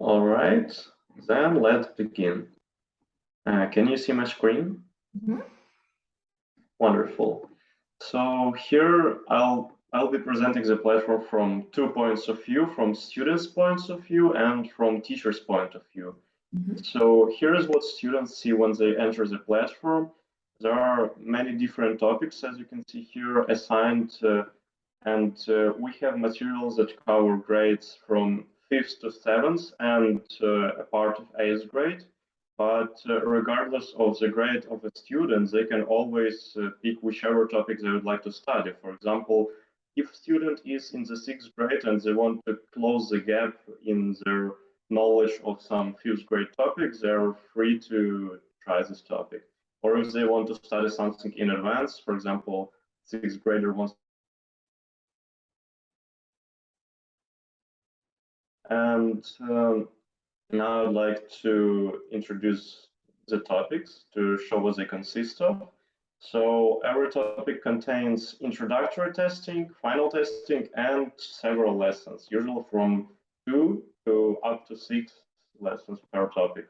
All right, then let's begin. Can you see my screen? Mhm. Wonderful. So here I'll be presenting the platform from 2 points of view, from students' points of view and from teachers' point of view. Mhm. So here is what students see when they enter the platform. There are many different topics, as you can see here, assigned, and we have materials that cover grades from 5th to 7th and a part of 8th grade. But regardless of the grade of a student, they can always pick whichever topic they would like to study. For example, if a student is in the 6th grade and they want to close the gap in their knowledge of some 5th grade topics, they're free to try this topic. Or if they want to study something in advance, for example, 6th grader wants to study mathematics, they can also do that. And now I'd like to introduce the topics to show what they consist of. So every topic contains introductory testing, final testing, and several lessons, usually from 2 to up to 6 lessons per topic.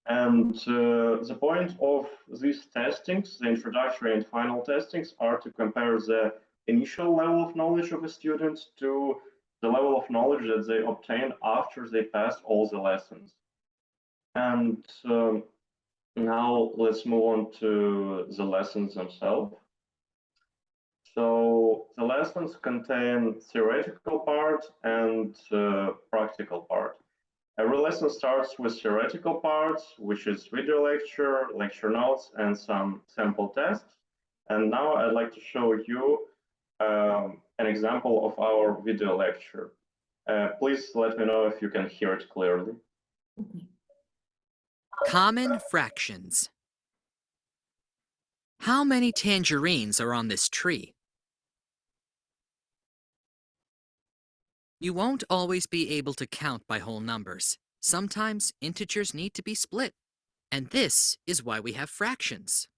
And the point of these testings, the introductory and final testings, are to compare the initial level of knowledge of a student to the level of knowledge that they obtain after they passed all the lessons. And now let's move on to the lessons themselves. So the lessons contain theoretical part and practical part. Every lesson starts with theoretical parts, which is video lecture, lecture notes, and some sample tests. And now I'd like to show you an example of our video lecture. Please let me know if you can hear it clearly. Common fractions. How many tangerines are on this tree? You won't always be able to count by whole numbers. Sometimes integers need to be split. And this is why we have fractions.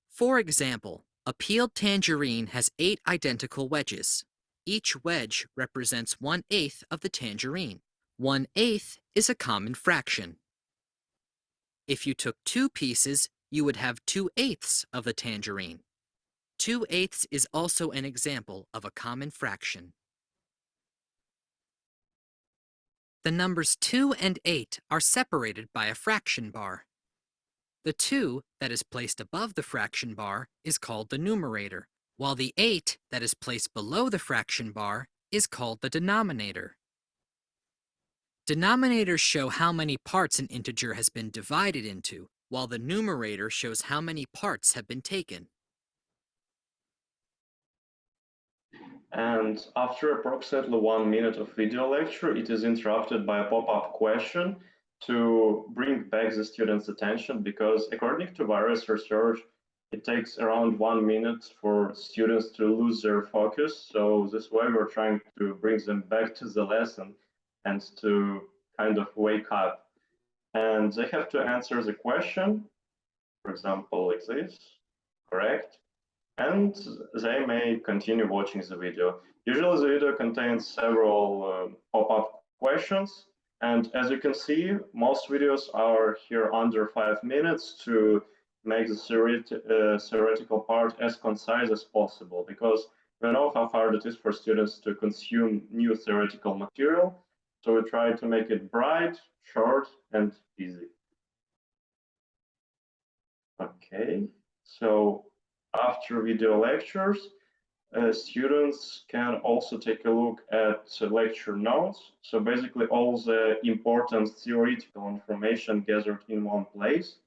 For example, a peeled tangerine has 8 identical wedges. Each wedge represents 1/8 of the tangerine. 1/8 is a common fraction. If you took 2 pieces, you would have 2/8 of the tangerine. 2/8 is also an example of a common fraction. The numbers 2 and 8 are separated by a fraction bar. The 2 that is placed above the fraction bar is called the numerator, while the 8 that is placed below the fraction bar is called the denominator. Denominators show how many parts an integer has been divided into, while the numerator shows how many parts have been taken. And after approximately 1 minute of video lecture, it is interrupted by a pop-up question to bring back the student's attention, because according to various research, it takes around 1 minute for students to lose their focus. So this way we're trying to bring them back to the lesson and to kind of wake up. And they have to answer the question, for example, like this, correct? And they may continue watching the video. Usually the video contains several pop-up questions, and as you can see, most videos are here under 5 minutes to make the theoretical part as concise as possible, because we know how hard it is for students to consume new theoretical material, so we try to make it bright, short, and easy. Okay, so after video lectures, students can also take a look at lecture notes. So basically all the important theoretical information gathered in one place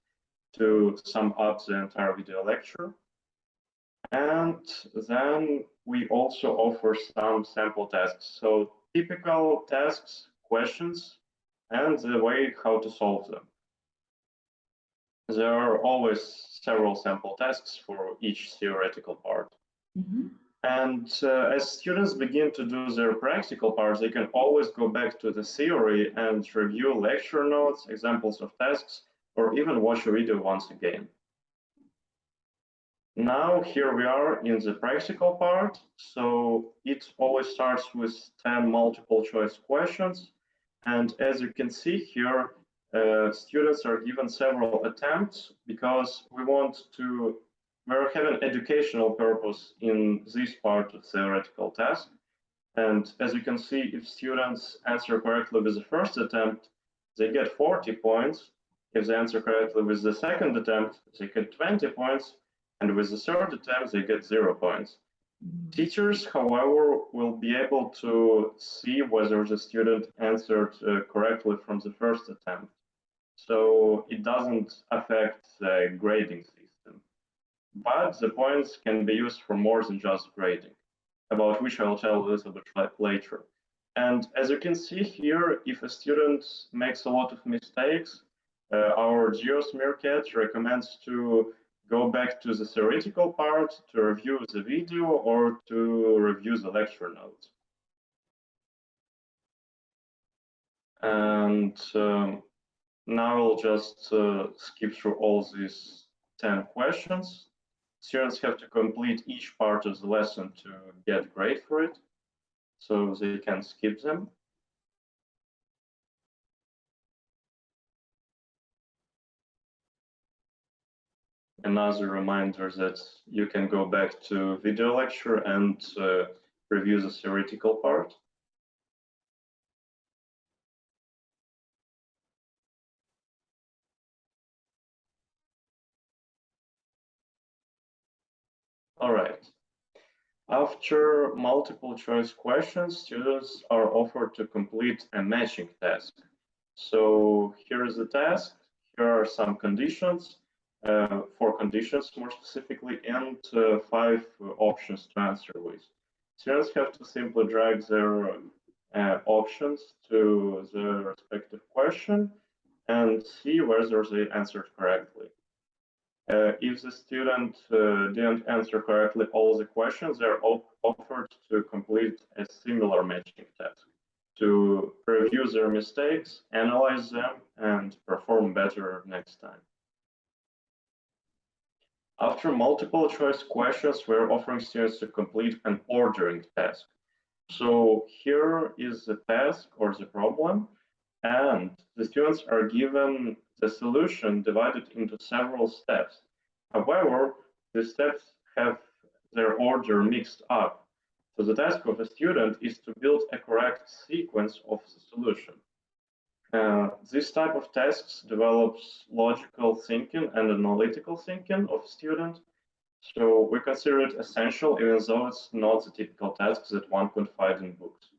to sum up the entire video lecture. And then we also offer some sample tasks. So typical tasks, questions, and the way how to solve them. There are always several sample tasks for each theoretical part. Mhm. And as students begin to do their practical parts, they can always go back to the theory and review lecture notes, examples of tasks, or even watch a video once again. Now, here we are in the practical part. So it always starts with 10 multiple choice questions. And as you can see here, students are given several attempts because we have an educational purpose in this part of theoretical task. And as you can see, if students answer correctly with the first attempt, they get 40 points. If they answer correctly with the second attempt, they get 20 points. And with the third attempt, they get 0 points. Teachers, however, will be able to see whether the student answered correctly from the first attempt. So it doesn't affect the grading system. But the points can be used for more than just grading, about which I'll tell a little bit later. And as you can see here, if a student makes a lot of mistakes, our GIOS Meerkat recommends to go back to the theoretical part to review the video or to review the lecture notes. And now I'll just skip through all these 10 questions. Students have to complete each part of the lesson to get grade for it, so they can skip them. Another reminder that you can go back to video lecture and review the theoretical part. All right. After multiple choice questions, students are offered to complete a matching task. So here is the task. Here are some conditions, 4 conditions more specifically, and 5 options to answer with. Students have to simply drag their options to the respective question and see whether they answered correctly. If the student didn't answer correctly all the questions, they're offered to complete a similar matching task to review their mistakes, analyze them, and perform better next time. After multiple choice questions, we're offering students to complete an ordering task. So here is the task or the problem, and the students are given the solution divided into several steps. However, the steps have their order mixed up. So the task of a student is to build a correct sequence of the solution. This type of tasks develops logical thinking and analytical thinking of a student. So we consider it essential, even though it's not the typical tasks that one could find in books.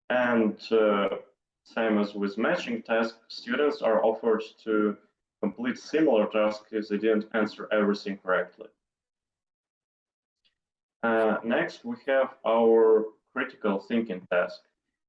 And same as with matching tasks, students are offered to complete similar tasks if they didn't answer everything correctly. Next, we have our critical thinking task.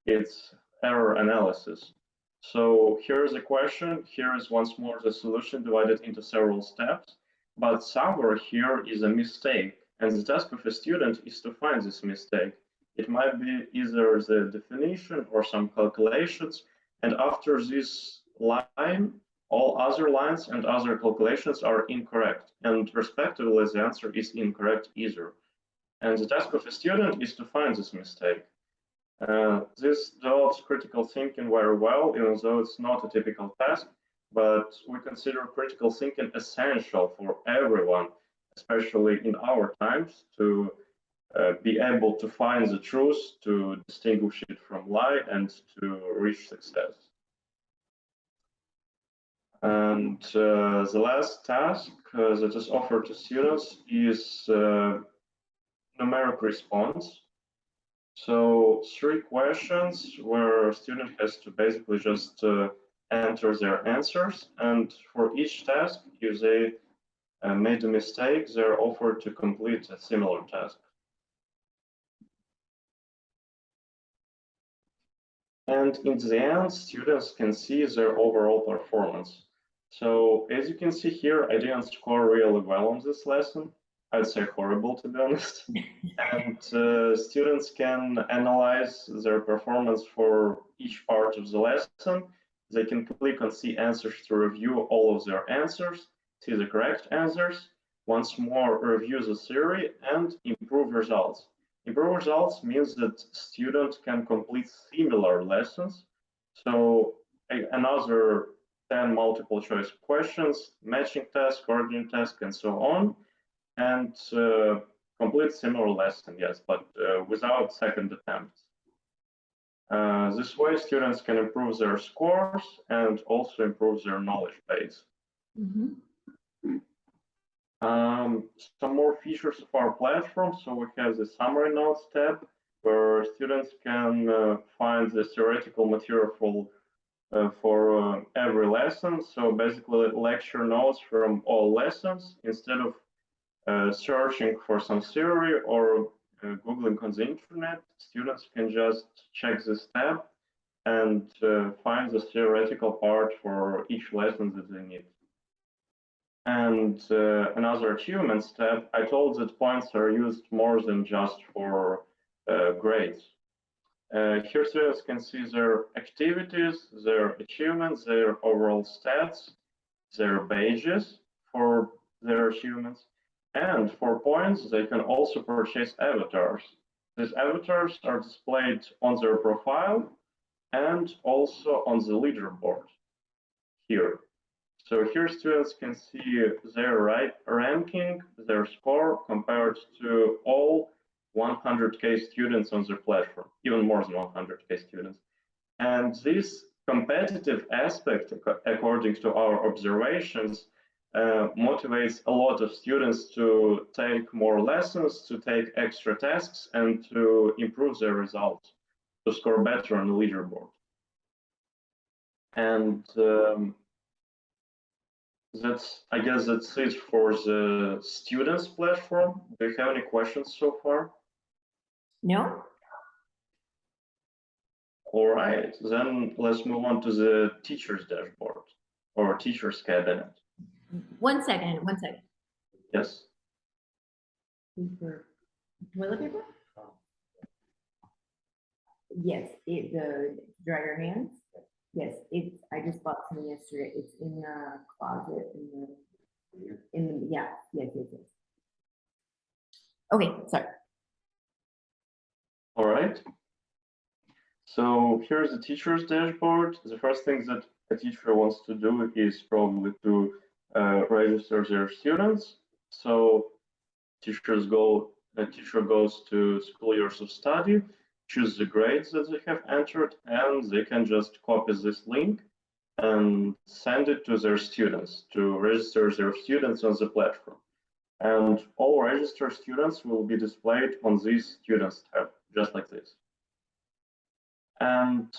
It's error analysis. So here's a question. Here is once more the solution divided into several steps. But somewhere here is a mistake. And the task of a student is to find this mistake. It might be either the definition or some calculations. And after this line, all other lines and other calculations are incorrect. And respectively, the answer is incorrect either. And the task of a student is to find this mistake. This develops critical thinking very well, even though it's not a typical task, but we consider critical thinking essential for everyone, especially in our times, to be able to find the truth, to distinguish it from lie, and to reach success. And the last task that is offered to students is numeric response. So 3 questions where a student has to basically just enter their answers. And for each task, if they made a mistake, they're offered to complete a similar task. And in the end, students can see their overall performance. So as you can see here, I didn't score really well on this lesson. I'd say horrible, to be honest. And students can analyze their performance for each part of the lesson. They can click on see answers to review all of their answers, see the correct answers, once more review the theory, and improve results. Improve results means that students can complete similar lessons So another 10 multiple choice questions, matching task, coordinating task, and so on, and complete similar lesson, yes, but without second attempts. This way, students can improve their scores and also improve their knowledge base. Some more features of our platform. So we have the summary notes tab, where students can find the theoretical material for every lesson. So basically, lecture notes from all lessons instead of searching for some theory or Googling on the internet. Students can just check this tab and find the theoretical part for each lesson that they need. And another achievements tab, I told that points are used more than just for grades. Here students can see their activities, their achievements, their overall stats, their badges for their achievements. And for points, they can also purchase avatars. These avatars are displayed on their profile and also on the leaderboard here. So here students can see their ranking, their score compared to all 100K students on their platform, even more than 100K students. And this competitive aspect, according to our observations, motivates a lot of students to take more lessons, to take extra tasks, and to improve their results, to score better on the leaderboard. And I guess that's it for the students platform. Do you have any questions so far? No. All right, then let's move on to the teacher's dashboard or teacher's cabinet. 1 second. Yes. Paper. Toilet paper? Yes, the dry your hands. Yes, I just bought some yesterday. It's in the closet yes. Okay, sorry. All right. So here's the teacher's dashboard. The first thing that a teacher wants to do is probably to register their students. So a teacher goes to school years of study, choose the grades that they have entered, and they can just copy this link and send it to their students to register their students on the platform. And all registered students will be displayed on this students tab, just like this. And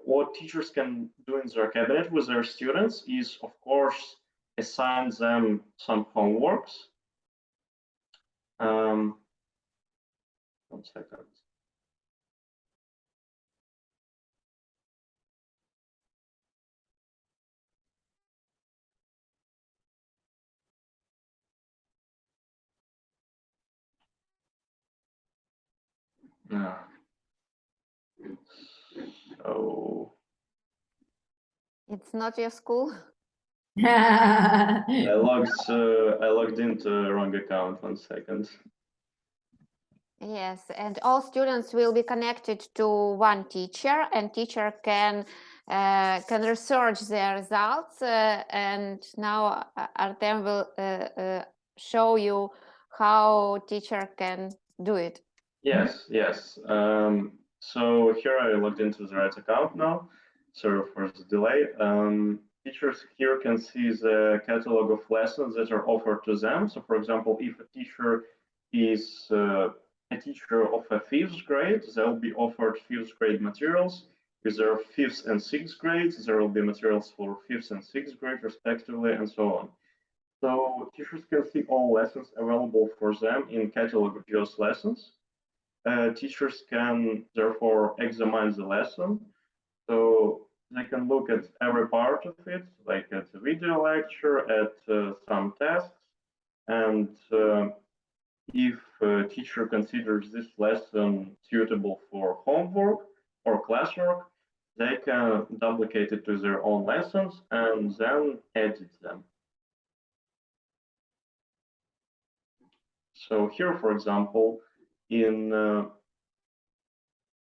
what teachers can do in their cabinet with their students is, of course, assign them some homeworks. 1 second. So It's not your school? I logged into the wrong account. 1 second. Yes, and all students will be connected to one teacher, and teacher can research their results. And now Artem will show you how teacher can do it. Yes. So here I logged into the right account now. Sorry for the delay. Teachers here can see the catalog of lessons that are offered to them. So for example, if a teacher is a teacher of a 5th grade, they'll be offered 5th grade materials. If there are 5th and 6th grades, there will be materials for 5th and 6th grade respectively, and so on. So teachers can see all lessons available for them in catalog of GIOS lessons. Teachers can therefore examine the lesson. So they can look at every part of it, like at the video lecture, at some tasks. And if a teacher considers this lesson suitable for homework or classwork, they can duplicate it to their own lessons and then edit them. So here, for example, in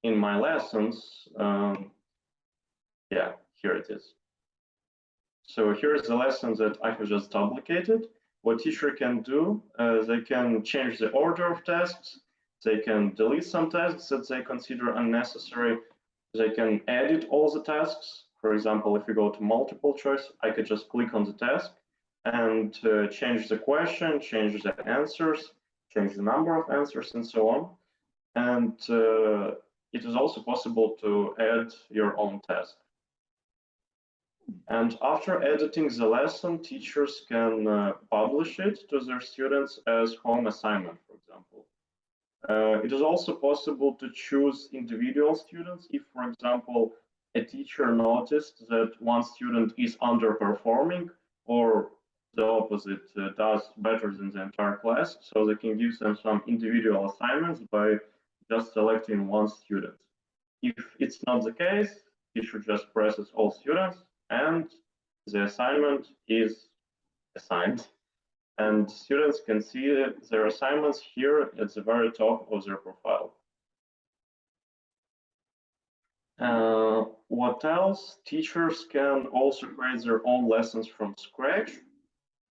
my lessons, Yeah, here it is. So here's the lesson that I have just duplicated. What teacher can do, they can change the order of tasks. They can delete some tasks that they consider unnecessary. They can edit all the tasks. For example, if you go to multiple choice, I could just click on the task and change the question, change the answers, change the number of answers, and so on. And it is also possible to add your own task. And after editing the lesson, teachers can publish it to their students as home assignment, for example. It is also possible to choose individual students if, for example, a teacher noticed that one student is underperforming or the opposite does better than the entire class. So they can give them some individual assignments by just selecting one student. If it's not the case, teacher just presses all students and the assignment is assigned. And students can see their assignments here at the very top of their profile. What else? Teachers can also create their own lessons from scratch.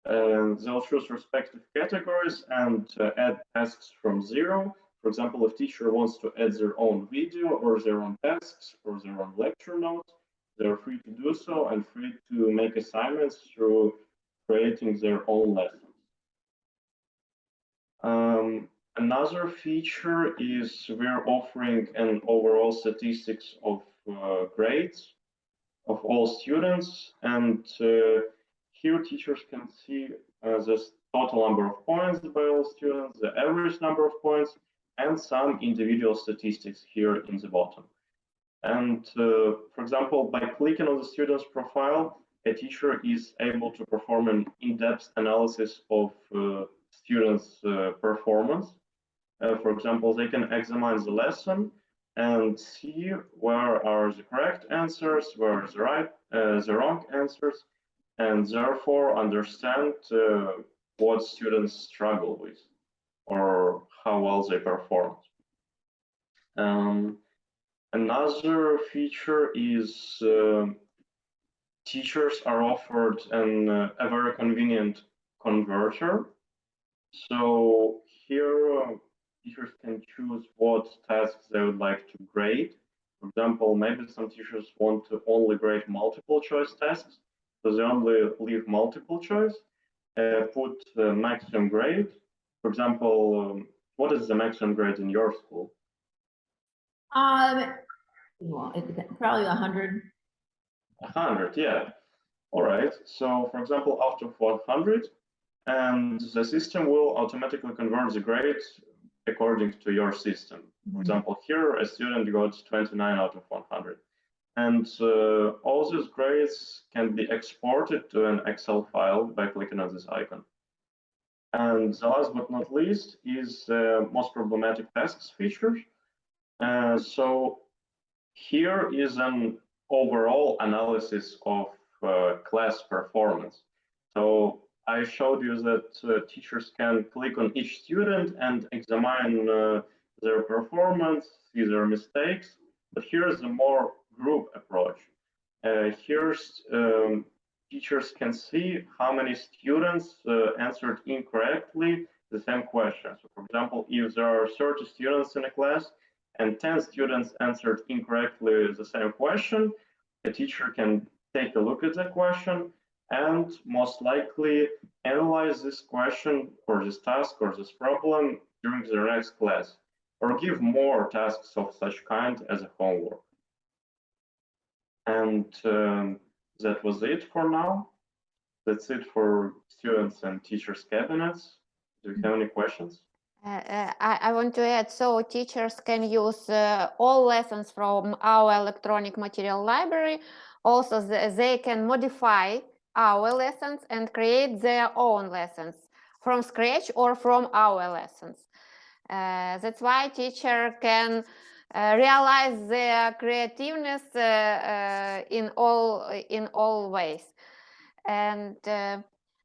They'll choose respective categories and add tasks from zero. For example, if teacher wants to add their own video or their own tasks or their own lecture notes, they're free to do so and free to make assignments through creating their own lessons. Another feature is we're offering an overall statistics of grades of all students, and here teachers can see the total number of points by all students, the average number of points, and some individual statistics here in the bottom. And for example, by clicking on the student's profile, a teacher is able to perform an in-depth analysis of students' performance. For example, they can examine the lesson and see where are the correct answers, where are the wrong answers, and therefore understand what students struggle with or how well they performed. Another feature is teachers are offered a very convenient converter. So here teachers can choose what tasks they would like to grade. For example, maybe some teachers want to only grade multiple choice tasks, so they only leave multiple choice, put maximum grade. For example, what is the maximum grade in your school? Well, it depends, probably 100. 100, yeah. All right. So, for example, out of 100, and the system will automatically convert the grades according to your system. For example, here a student got 29 out of 100. And all these grades can be exported to an Excel file by clicking on this icon. And the last but not least is the most problematic tasks feature. So here is an overall analysis of class performance. So I showed you that teachers can click on each student and examine their performance, see their mistakes. But here's a more group approach. Here's teachers can see how many students answered incorrectly the same question. So for example, if there are 30 students in a class and 10 students answered incorrectly the same question, a teacher can take a look at the question and most likely analyze this question or this task or this problem during the next class, or give more tasks of such kind as a homework. And that was it for now. That's it for students and teachers' cabinets. Do you have any questions? I want to add, so teachers can use all lessons from our electronic material library. Also, they can modify our lessons and create their own lessons from scratch or from our lessons. That's why teacher can realize their creativeness in all ways. And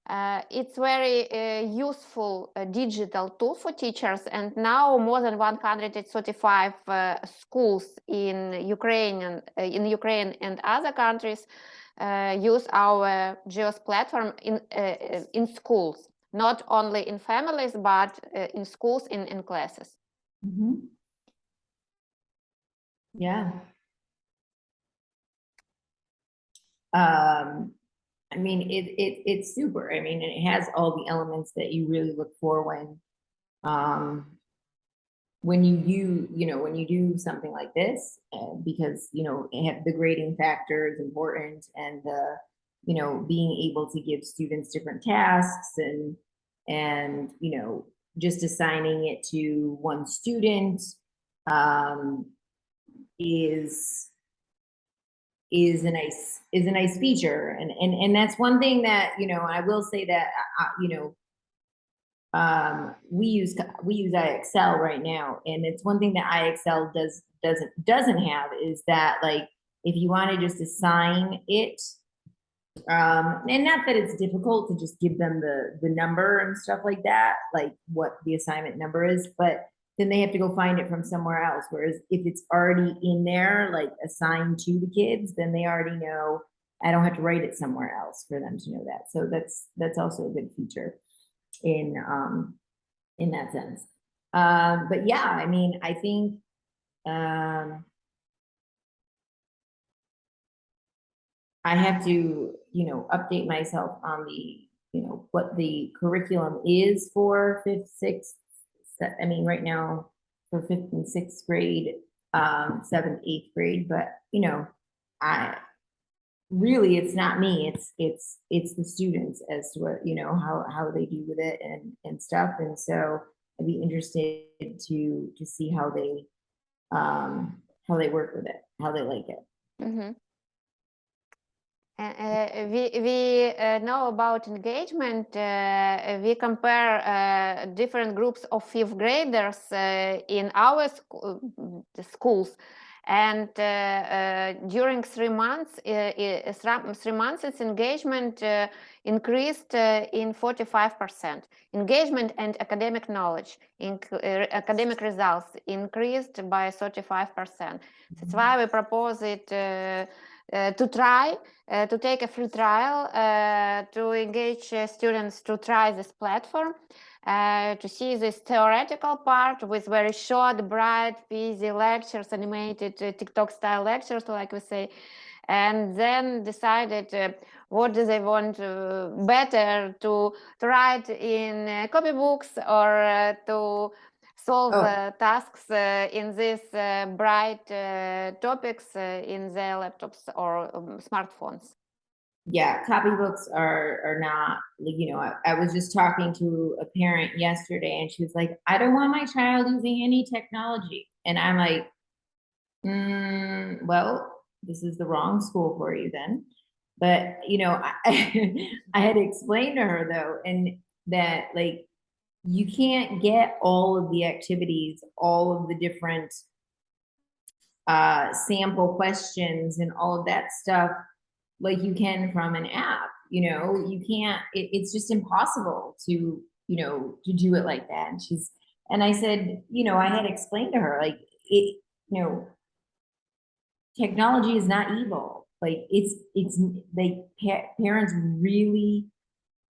It's very useful digital tool for teachers, and now more than 135 schools in Ukraine and other countries use our GIOS platform in schools, not only in families, but in schools, in classes. Mhm. Yeah. I mean, it's super. I mean, it has all the elements that you really look for when you do something like this, because the grading factor is important, and being able to give students different tasks, and just assigning it to one student is a nice feature, and that's one thing that I will say that we use IXL right now, and it's one thing that IXL doesn't have, is that, like, if you want to just assign it, and not that it's difficult to just give them the number and stuff like that, like what the assignment number is, but then they have to go find it from somewhere else. Whereas if it's already in there, like assigned to the kids, then they already know. I don't have to write it somewhere else for them to know that. So that's also a good feature in that sense. But yeah, I mean, I think I have to, update myself on the, what the curriculum is for fifth, sixth. I mean, right now for fifth and sixth grade, seventh, eighth grade, but I really, it's not me. It's the students as to what, how they do with it and stuff. And so I'd be interested to see how they work with it, how they like it. Mm-hmm. We know about engagement. We compare different groups of fifth graders in our schools, and during 3 months, its engagement increased in 45%. Engagement and academic knowledge, academic results increased by 35%. That's why we propose it to try. To take a free trial, to engage students to try this platform, to see this theoretical part with very short, bright, busy lectures, animated TikTok style lectures, like we say, and then decided what do they want better to write in copybooks, or to solve tasks in these bright topics in their laptops or smartphones. Yeah, copybooks are not, I was just talking to a parent yesterday, and she was like, I don't want my child using any technology. And I'm like, well, this is the wrong school for you then. But, I had explained to her, though, and that, like, you can't get all of the activities, all of the different sample questions and all of that stuff like you can from an app. You can't, it's just impossible to do it like that. And I said, I had explained to her, like, technology is not evil. Like, parents really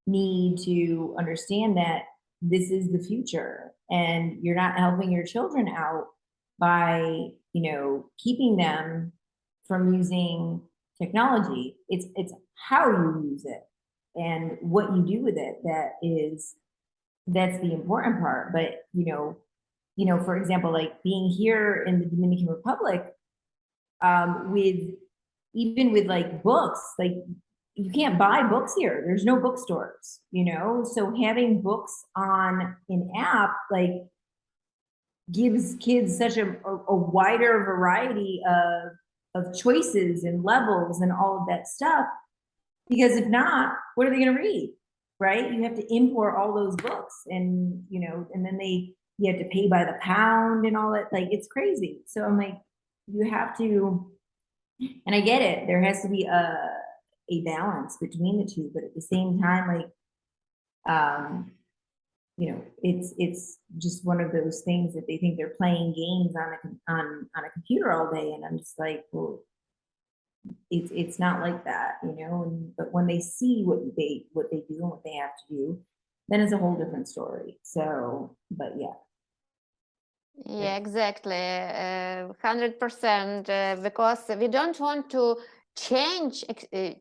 need to understand that this is the future, and you're not helping your children out by keeping them from using technology. It's how you use it and what you do with it that's the important part. But for example, like being here in the Dominican Republic, with like books, like you can't buy books here. There's no bookstores, so having books on an app, like, gives kids such a wider variety of choices and levels and all of that stuff. Because if not, what are they going to read? Right? You have to import all those books, and and then you have to pay by the pound and all that. Like, it's crazy. So I'm like, you have to, and I get it. There has to be a balance between the two, but at the same time, like, you know, it's just one of those things that they think they're playing games on a computer all day, and I'm just like, well, it's not like that, you know. But when they see what they do and what they have to do, then it's a whole different story. So, but yeah. Yeah, exactly. 100%, because we don't want to change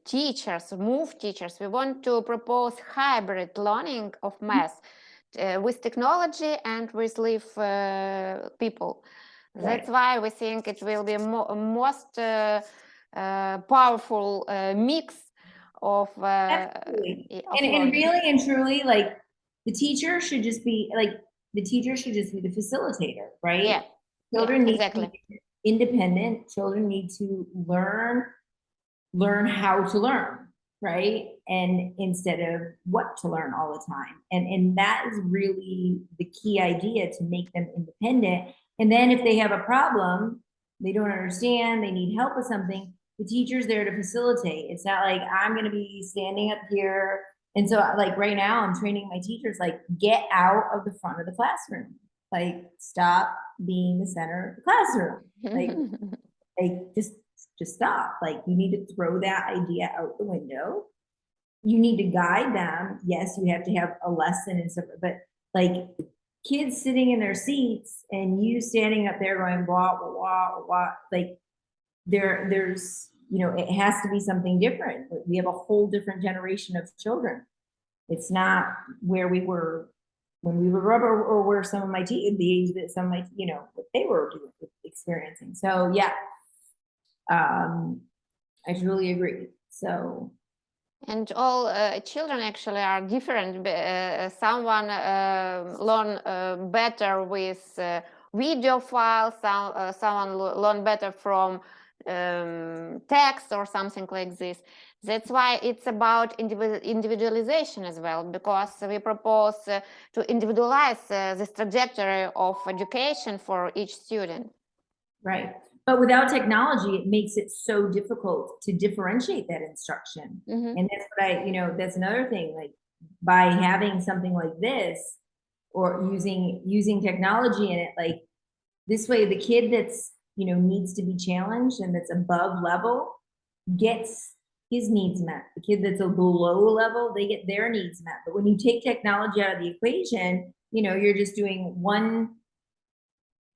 teachers, move teachers. We want to propose hybrid learning of math with technology and with live people. That's why we think it will be most powerful mix of Absolutely. of And learning. really and truly, like, the teacher should just be the facilitator, right? Yeah. Children need exactly. to be independent. Children need to learn how to learn, right? And instead of what to learn all the time. And that is really the key idea, to make them independent. And then if they have a problem, they don't understand, they need help with something, the teacher's there to facilitate. It's not like I'm going to be standing up here. And so, like, right now I'm training my teachers, like, get out of the front of the classroom, like, stop being the center of the classroom, like just stop. Like, you need to throw that idea out the window. You need to guide them. Yes, you have to have a lesson and stuff, but like, kids sitting in their seats and you standing up there going blah blah blah blah, like, there's, you know, it has to be something different. We have a whole different generation of children. It's not where we were when we were up, or where some of my the age that some of my, you know, what they were experiencing. So yeah, I truly agree. So. And all children actually are different. Someone learn better with video files. Someone learn better from text or something like this. That's why it's about individualization as well, because we propose to individualize this trajectory of education for each student. Right. But without technology, it makes it so difficult to differentiate that instruction. And that's what you know, that's another thing, like, by having something like this, or using technology in it, like, this way the kid that's, you know, needs to be challenged and that's above level gets his needs met. The kid that's a below level, they get their needs met. But when you take technology out of the equation, you know, you're just doing one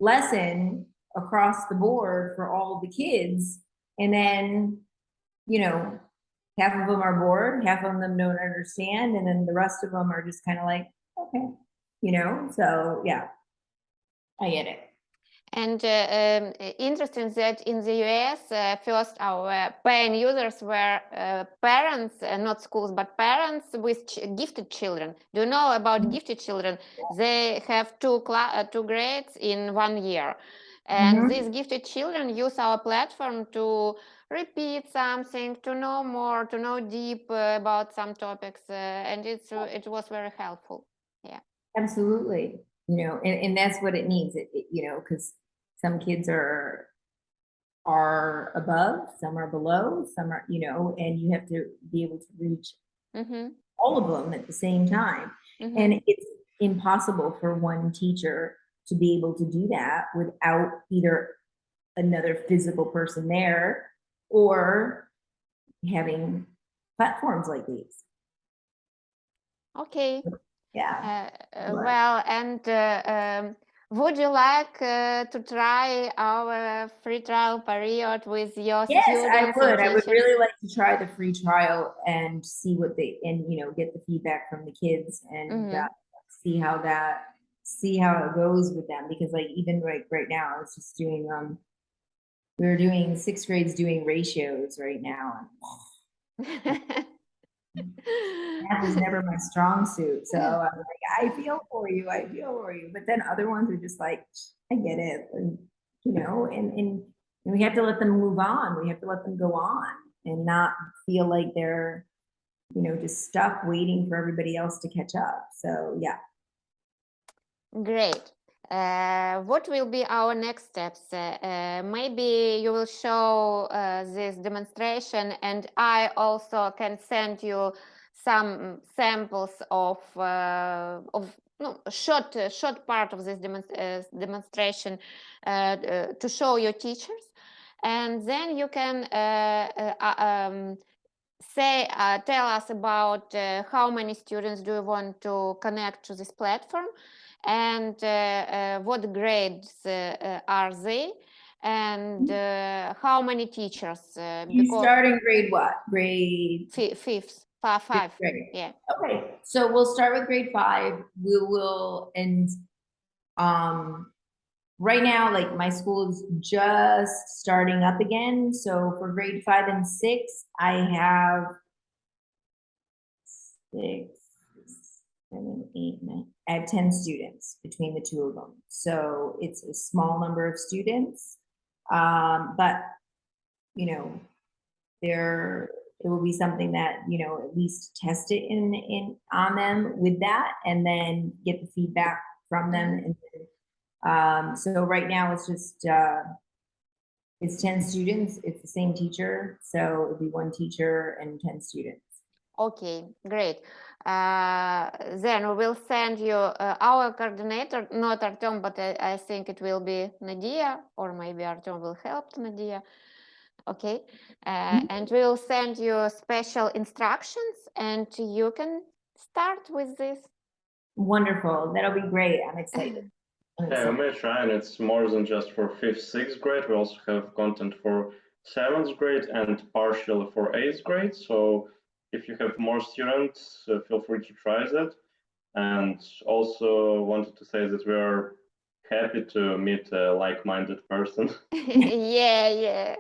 lesson across the board for all the kids, and then, you know, half of them are bored, half of them don't understand, and then the rest of them are just kind of like, okay, you know. So yeah, I get it. And interesting that in the US, first our paying users were parents, not schools, but parents with gifted children. Do you know about gifted children? They have two grades in 1 year. And these gifted children use our platform to repeat something, to know more, to know deep about some topics. And it was very helpful. Yeah. Absolutely. You know, and that's what it needs. You know, because some kids are above, some are below, some are, you know, and you have to be able to reach all of them at the same time. And it's impossible for one teacher to be able to do that without either another physical person there or having platforms like these. Okay. Yeah. Well, and would you like to try our free trial period with your Yes, students? I would. I would teachers? really like to try the free trial and see what and, you know, get the feedback from the kids and see how it goes with them. Because, like, even right now, I was just doing we were doing 6th grades doing ratios right now. That was never my strong suit. So I was like, I feel for you. But then other ones are just like, I get it. And, you know, and we have to let them move on. We have to let them go on and not feel like they're, you know, just stuck waiting for everybody else to catch up. So yeah. Great. What will be our next steps? Maybe you will show this demonstration, and I also can send you some samples of no, short part of this demonstration to show your teachers, and then you can tell us about how many students do you want to connect to this platform, and what grades are they, and how many teachers. You start in grade what? Grade fifth, five. grade. Yeah. Okay, so we'll start with grade 5. We will, and right now, like my school is just starting up again. So for grade 5 and 6, I have 6, 7, 8, 9. I have 10 students between the two of them. So it's a small number of students. But you know, it will be something that, you know, at least test it on them with that, and then get the feedback from them. And so right now it's just it's 10 students. It's the same teacher, so it'll be 1 teacher and 10 students. Okay, great. Then we will send you our coordinator, not Artem, but I think it will be Nadia, or maybe Artem will help Nadia. Okay, and we will send you special instructions, and you can start with this. Wonderful. That'll be great. I'm excited. Yeah, we may try, and it's more than just for 5th, 6th grade. We also have content for 7th grade and partially for 8th grade. So if you have more students, feel free to try that. And also wanted to say that we are happy to meet a like-minded person. Yeah.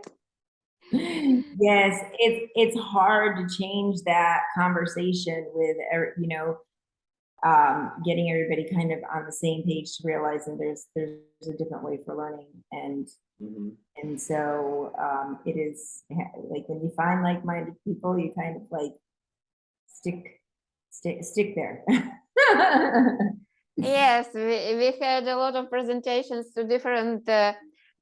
Yes, it's hard to change that conversation with, you know, getting everybody kind of on the same page to realizing there's a different way for learning, and and so it is like when you find like-minded people, you kind of like stick there. Yes, we had a lot of presentations to different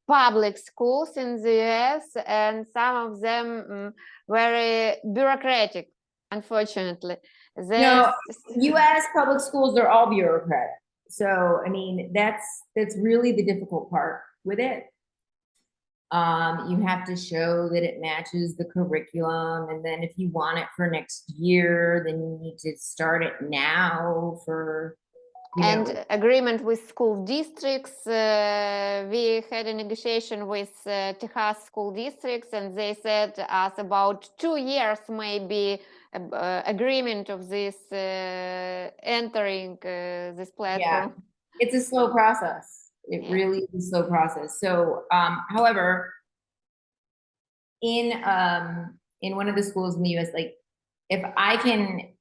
public schools in the US, and some of them very bureaucratic, unfortunately. No, US public schools are all bureaucratic. So, I mean, that's really the difficult part with it. You have to show that it matches the curriculum, and then if you want it for next year, then you need to start it now for, you and know. Agreement with school districts. We had a negotiation with Texas school districts, and they said us about 2 years maybe agreement of this entering this platform. Yeah, it's a slow process. It really is a slow process. So, however, in one of the schools in the US, like if I can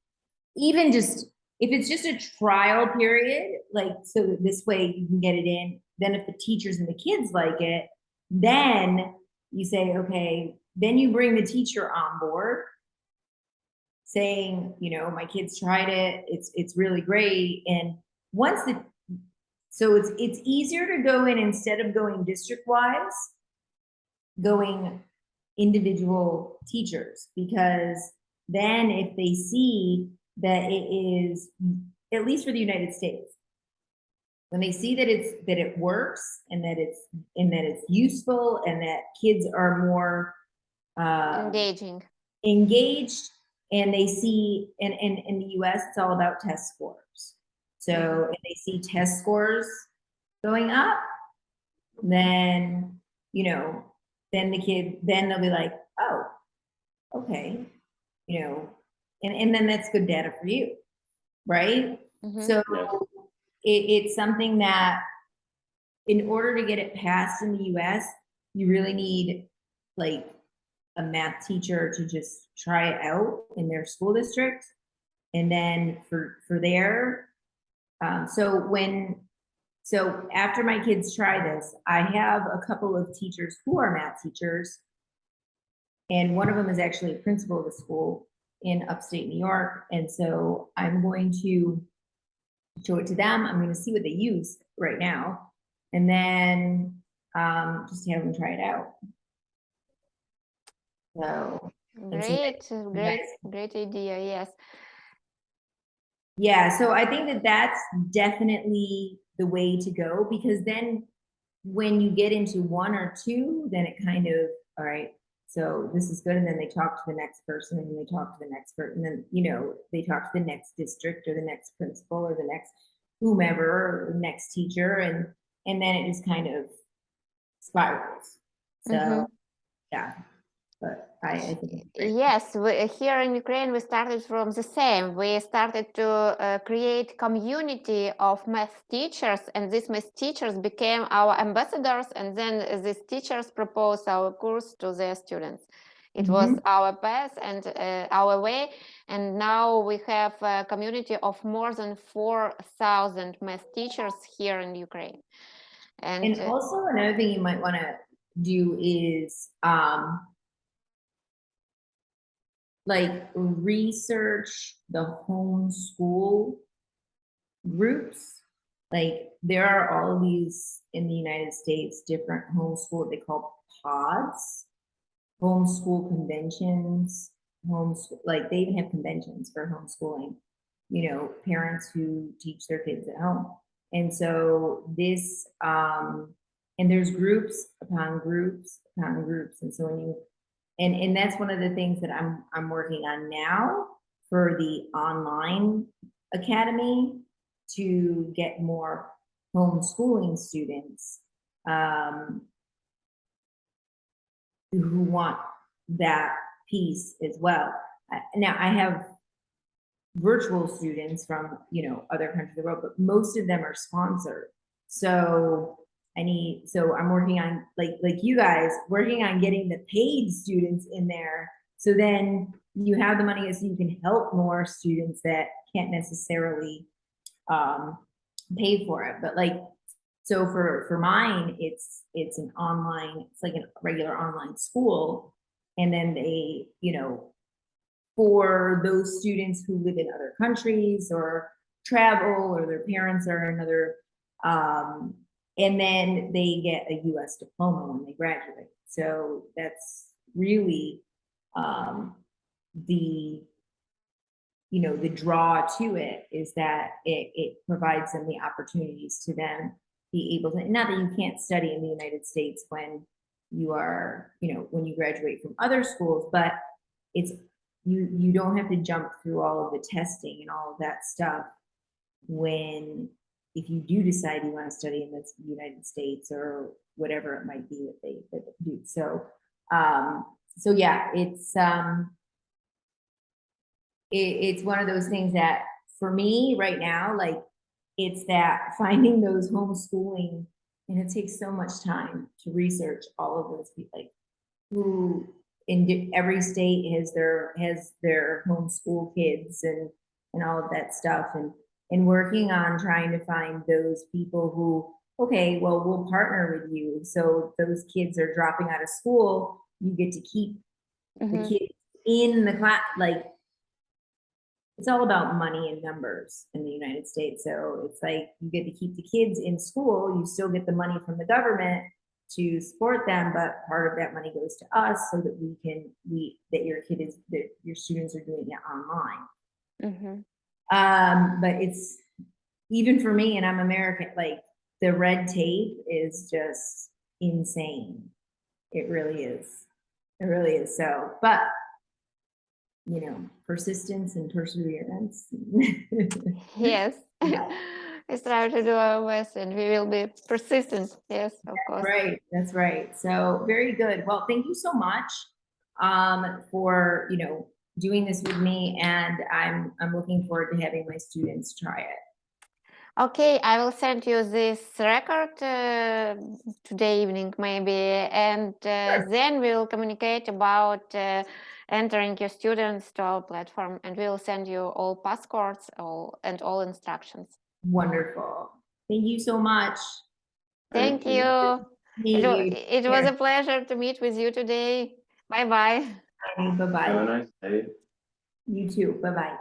even just, if it's just a trial period, like, so this way you can get it in, then if the teachers and the kids like it, then you say, okay, then you bring the teacher on board saying, you know, my kids tried it, it's really great. And once so it's easier to go in, instead of going district-wise, going individual teachers, because then if they see that it is, at least for the United States, when they see that it works, and that it's useful, and that kids are more engaged, and they see, and in the US it's all about test scores. So if they see test scores going up, then, you know, then they'll be like, oh, okay, you know, and then that's good data for you, right? So it's something that, in order to get it passed in the US, you really need like a math teacher to just try it out in their school district. And then for their, so after my kids try this, I have a couple of teachers who are math teachers, and one of them is actually a principal of the school in upstate New York. And so I'm going to show it to them. I'm going to see what they use right now, and then just have them try it out. So great idea. Yes. Yeah, so I think that that's definitely the way to go, because then when you get into one or two, then it kind of, all right, so this is good. And then they talk to the next person, and then they talk to the next person, and then, you know, they talk to the next district or the next principal or the next whomever, or the next teacher. And then it just kind of spirals. So Mhm. yeah, but I think it's great. Yes, here in Ukraine, we started from the same. We started to create community of math teachers, and these math teachers became our ambassadors, and then these teachers proposed our course to their students. It was our path and our way, and now we have a community of more than 4,000 math teachers here in Ukraine. And also another thing you might want to do is like research the homeschool groups. Like there are all these in the United States, different homeschool, they call pods, homeschool conventions, homeschool, like they even have conventions for homeschooling, you know, parents who teach their kids at home. And so this, and there's groups upon groups upon groups. And so when you, and that's one of the things that I'm working on now for the online academy, to get more homeschooling students who want that piece as well. Now I have virtual students from, you know, other countries of the world, but most of them are sponsored. So so I'm working on, like you guys, working on getting the paid students in there. So then you have the money, so you can help more students that can't necessarily pay for it. But like, so for mine, it's an online, it's like a regular online school. And then they, you know, for those students who live in other countries or travel, or their parents are another, and then they get a US diploma when they graduate. So that's really the, you know, the draw to it is that it provides them the opportunities to then be able to, not that you can't study in the United States when you are, you know, when you graduate from other schools, but it's, you don't have to jump through all of the testing and all of that stuff when, if you do decide you want to study in the United States or whatever it might be that they do. So, so yeah, it's one of those things that for me right now, like it's that finding those homeschooling, and it takes so much time to research all of those people, like who in every state has their homeschool kids and all of that stuff, and working on trying to find those people who, okay, well, we'll partner with you. So those kids are dropping out of school, you get to keep the kids in the class. Like it's all about money and numbers in the United States. So it's like you get to keep the kids in school, you still get the money from the government to support them, but part of that money goes to us so that that your kid is, that your students are doing it online. But it's, even for me, and I'm American, like the red tape is just insane. It really is. It really is. So, but you know, persistence and perseverance. Yes. Yeah. We try to do our best, and we will be persistent. Yes, of course. Right. That's right. So very good. Well, thank you so much for, you know, doing this with me, and I'm looking forward to having my students try it. Okay, I will send you this record today evening maybe, and then we will communicate about entering your students to our platform, and we will send you all passcodes and all instructions. Wonderful. Thank you so much. Thank you. It was Yeah. a pleasure to meet with you today. Bye-bye. Bye-bye. Have a nice day. You too. Bye-bye.